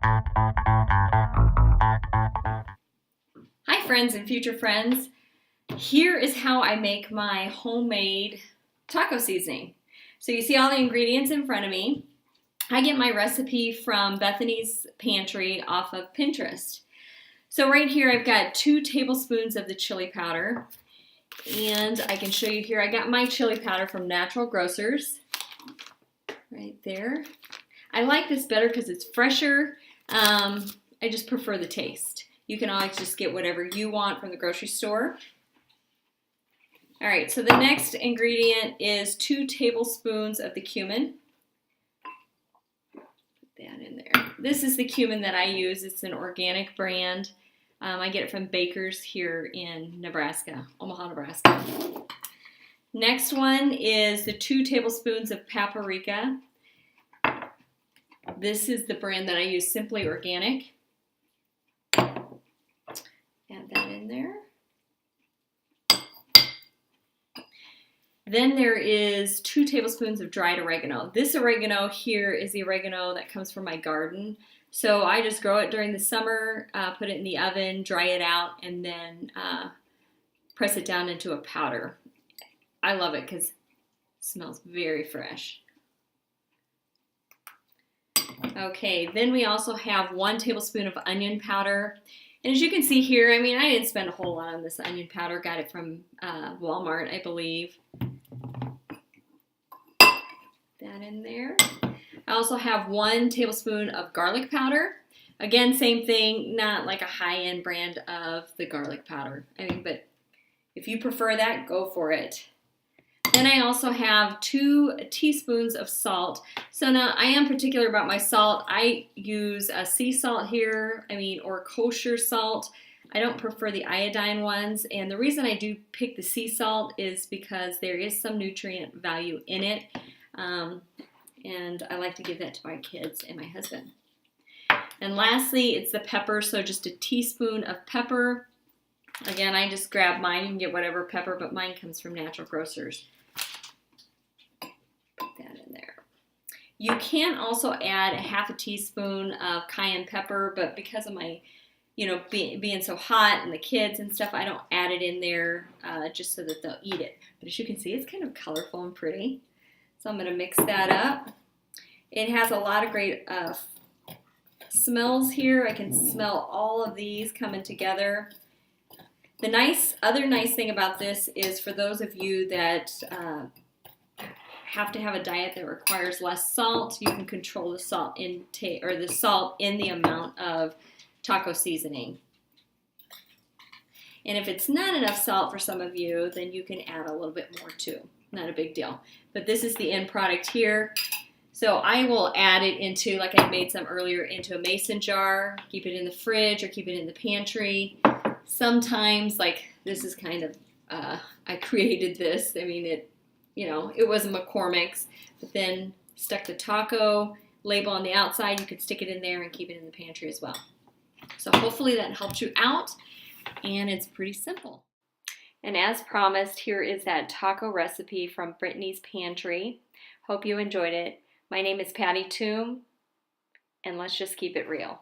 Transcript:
Hi friends and future friends. Here is how I make my homemade taco seasoning. So you see all the ingredients in front of me. I get my recipe from Bethany's Pantry off of Pinterest. So right here I've got 2 tablespoons of the chili powder, and I can show you here I got my chili powder from Natural Grocers right there. I like this better because it's fresher. I just prefer the taste. You can always just get whatever you want from the grocery store. All right, so the next ingredient is 2 tablespoons of the cumin. Put that in there. This is the cumin that I use. It's an organic brand. I get it from Baker's here in Nebraska, Omaha, Nebraska. Next one is the 2 tablespoons of paprika. This is the brand that I use, Simply Organic. Add that in there. Then there is 2 tablespoons of dried oregano. This oregano here is the oregano that comes from my garden. So I just grow it during the summer, put it in the oven, dry it out, and then press it down into a powder. I love it because it smells very fresh. Okay, then we also have 1 tablespoon of onion powder. And as you can see here, I mean, I didn't spend a whole lot on this onion powder. Got it from Walmart, I believe. That in there. I also have 1 tablespoon of garlic powder. Again, same thing, not like a high-end brand of the garlic powder. I mean, but if you prefer that, go for it. Then I also have 2 teaspoons of salt. So now I am particular about my salt. I use a sea salt here, or kosher salt. I don't prefer the iodine ones. And the reason I do pick the sea salt is because there is some nutrient value in it. And I like to give that to my kids and my husband. And lastly, it's the pepper. So just a teaspoon of pepper. Again, I just grab mine. You can get whatever pepper, but mine comes from Natural Grocers. Put that in there. You can also add a half a teaspoon of cayenne pepper, but because of my, being so hot and the kids and stuff, I don't add it in there just so that they'll eat it. But as you can see, it's kind of colorful and pretty. So I'm going to mix that up. It has a lot of great smells here. I can smell all of these coming together. The other nice thing about this is for those of you that have to have a diet that requires less salt, you can control the salt intake or the salt in the amount of taco seasoning. And if it's not enough salt for some of you, then you can add a little bit more too. Not a big deal. But this is the end product here. So I will add it into, like I made some earlier, into a mason jar, keep it in the fridge or keep it in the pantry. Sometimes, like this is kind of, I created this. I mean, it was McCormick's, but then stuck the taco label on the outside. You could stick it in there and keep it in the pantry as well. So hopefully that helped you out, and it's pretty simple. And as promised, here is that taco recipe from Brittany's Pantry. Hope you enjoyed it. My name is Patti Toom, and let's just keep it real.